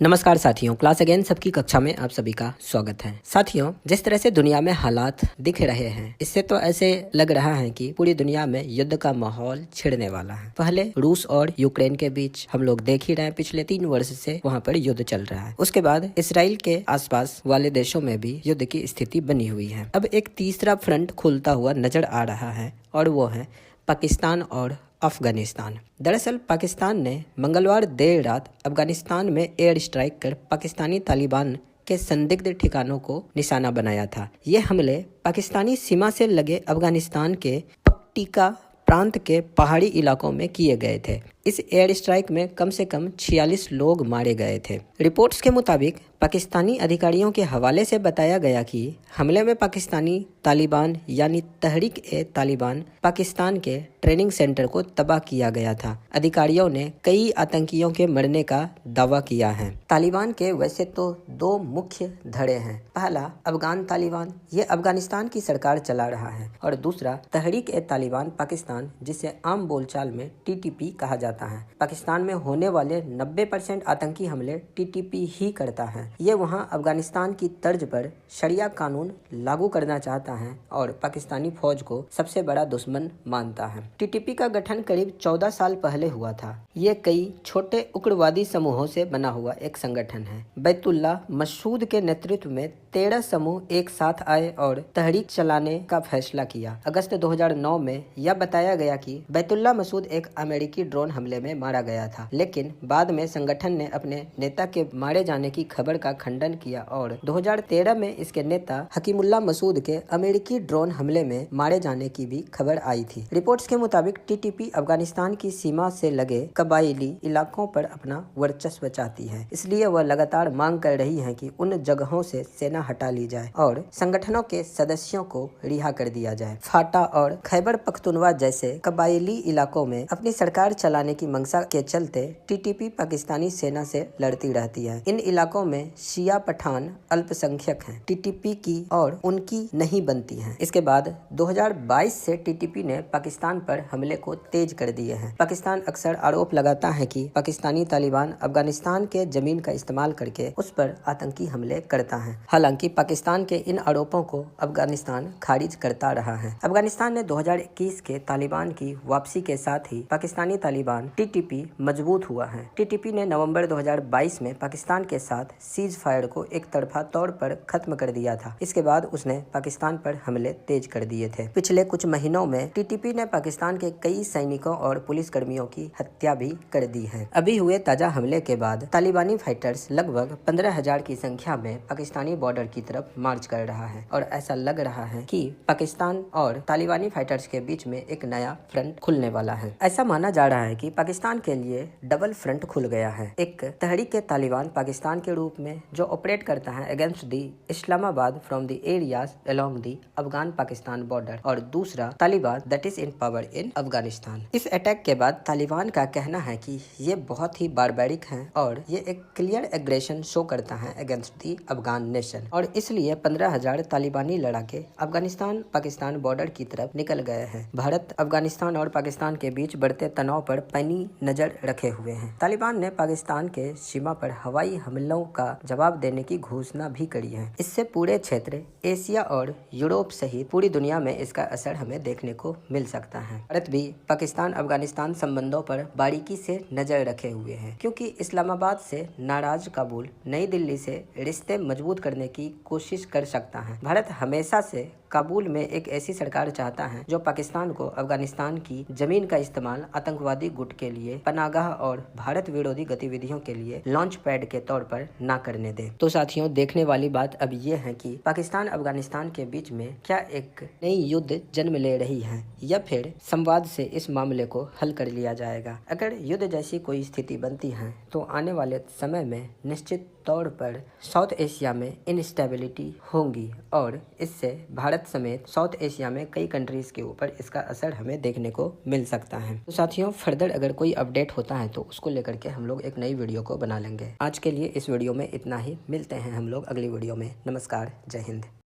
नमस्कार साथियों, class again सबकी कक्षा में आप सभी का स्वागत है। साथियों, जिस तरह से दुनिया में हालात दिख रहे हैं, इससे तो ऐसे लग रहा है कि पूरी दुनिया में युद्ध का माहौल छिड़ने वाला है। पहले रूस और यूक्रेन के बीच हम लोग देख ही रहे हैं, पिछले 3 वर्ष से वहाँ पर युद्ध चल रहा है। उसके बाद इसराइल के आसपास वाले देशों में भी युद्ध की स्थिति बनी हुई है। अब एक तीसरा फ्रंट खुलता हुआ नजर आ रहा है और वो है पाकिस्तान और अफगानिस्तान। दरअसल पाकिस्तान ने मंगलवार देर रात अफगानिस्तान में एयर स्ट्राइक कर पाकिस्तानी तालिबान के संदिग्ध ठिकानों को निशाना बनाया था। ये हमले पाकिस्तानी सीमा से लगे अफगानिस्तान के पक्टिका प्रांत के पहाड़ी इलाकों में किए गए थे। इस एयर स्ट्राइक में कम से कम 46 लोग मारे गए थे। रिपोर्ट्स के मुताबिक पाकिस्तानी अधिकारियों के हवाले से बताया गया कि हमले में पाकिस्तानी तालिबान यानी तहरीक-ए-तालिबान पाकिस्तान के ट्रेनिंग सेंटर को तबाह किया गया था। अधिकारियों ने कई आतंकियों के मरने का दावा किया है। तालिबान के वैसे तो 2 मुख्य धड़े हैं। पहला अफगान तालिबान, ये अफगानिस्तान की सरकार चला रहा है, और दूसरा तहरीक-ए-तालिबान पाकिस्तान, जिसे आम बोलचाल में TTP कहा जाता है। पाकिस्तान में होने वाले 90% आतंकी हमले TTP ही करता है। ये वहाँ अफगानिस्तान की तर्ज पर शरिया कानून लागू करना चाहता है और पाकिस्तानी फौज को सबसे बड़ा दुश्मन मानता है। TTP का गठन करीब 14 साल पहले हुआ था। ये कई छोटे उग्रवादी समूहों से बना हुआ एक संगठन है। बैतुल्ला मसूद के नेतृत्व में 13 समूह एक साथ आए और तहरीक चलाने का फैसला किया। अगस्त 2009 में यह बताया गया कि बैतुल्ला मसूद एक अमेरिकी ड्रोन हमले में मारा गया था, लेकिन बाद में संगठन ने अपने नेता के मारे जाने की खबर का खंडन किया और 2013 में इसके नेता हकीमुल्लाह मसूद के अमेरिकी ड्रोन हमले में मारे जाने की भी खबर आई थी। रिपोर्ट्स के मुताबिक TTP अफगानिस्तान की सीमा से लगे कबायली इलाकों पर अपना वर्चस्व चाहती है, इसलिए वह लगातार मांग कर रही है कि उन जगहों से सेना हटा ली जाए और संगठनों के सदस्यों को रिहा कर दिया जाए। फाटा और खैबर पख्तूनवा जैसे कबायली इलाकों में अपनी सरकार चलाने की मंशा के चलते TTP पाकिस्तानी सेना से लड़ती रहती है। इन इलाकों में शिया पठान अल्पसंख्यक हैं। TTP की और उनकी नहीं बनती हैं। इसके बाद 2022 से TTP ने पाकिस्तान पर हमले को तेज कर दिए हैं। पाकिस्तान अक्सर आरोप लगाता है कि पाकिस्तानी तालिबान अफगानिस्तान के जमीन का इस्तेमाल करके उस पर आतंकी हमले करता है। हालांकि पाकिस्तान के इन आरोपों को अफगानिस्तान खारिज करता रहा है। अफगानिस्तान ने 2021 के तालिबान की वापसी के साथ ही पाकिस्तानी तालिबान TTP मजबूत हुआ है। TTP ने नवंबर 2022 में पाकिस्तान के साथ सीज फायर को एक तरफा तौर पर खत्म कर दिया था। इसके बाद उसने पाकिस्तान पर हमले तेज कर दिए थे। पिछले कुछ महीनों में TTP ने पाकिस्तान के कई सैनिकों और पुलिस कर्मियों की हत्या भी कर दी है। अभी हुए ताजा हमले के बाद तालिबानी फाइटर्स लगभग 15,000 की संख्या में पाकिस्तानी बॉर्डर की तरफ मार्च कर रहा है और ऐसा लग रहा है कि पाकिस्तान और तालिबानी फाइटर्स के बीच में एक नया फ्रंट खुलने वाला है। ऐसा माना जा रहा है कि पाकिस्तान के लिए डबल फ्रंट खुल गया है। एक तहरीक-ए-तालिबान पाकिस्तान के रूप में जो ऑपरेट करता है against the Islamabad from the areas along the Afghan Pakistan border, और दूसरा Taliban that is in power in Afghanistan. इस अटैक के बाद तालिबान का कहना है कि ये बहुत ही बारबैरिक है और ये एक क्लियर एग्रेशन शो करता है अगेंस्ट दी अफगान नेशन, और इसलिए 15,000 तालिबानी लड़ाके अफगानिस्तान पाकिस्तान बॉर्डर की तरफ निकल गए हैं। भारत अफगानिस्तान और पाकिस्तान के बीच बढ़ते तनाव पर पैनी नजर रखे हुए हैं। तालिबान ने पाकिस्तान के सीमा पर हवाई हमलों का जवाब देने की घोषणा भी करी है। इससे पूरे क्षेत्र एशिया और यूरोप सहित पूरी दुनिया में इसका असर हमें देखने को मिल सकता है। भारत भी पाकिस्तान अफगानिस्तान संबंधों पर बारीकी से नजर रखे हुए हैं, क्योंकि इस्लामाबाद से नाराज काबुल नई दिल्ली से रिश्ते मजबूत करने की कोशिश कर सकता है। भारत हमेशा से काबुल में एक ऐसी सरकार चाहता है जो पाकिस्तान को अफगानिस्तान की जमीन का इस्तेमाल आतंकवादी गुट के लिए, पनागाह और भारत विरोधी गतिविधियों के लिए लॉन्च पैड के तौर पर ना करने दे। तो साथियों, देखने वाली बात अब ये है कि पाकिस्तान अफगानिस्तान के बीच में क्या एक नई युद्ध जन्म ले रही है या फिर संवाद से इस मामले को हल कर लिया जाएगा। अगर युद्ध जैसी कोई स्थिति बनती है तो आने वाले समय में निश्चित तौर पर साउथ एशिया में इनस्टेबिलिटी होंगी और इससे भारत समेत साउथ एशिया में कई कंट्रीज के ऊपर इसका असर हमें देखने को मिल सकता है। तो साथियों, फर्दर अगर कोई अपडेट होता है तो उसको लेकर के हम लोग एक नई वीडियो को बना लेंगे। आज के लिए इस वीडियो में इतना ही। मिलते हैं हम लोग अगली वीडियो में। नमस्कार, जय हिंद।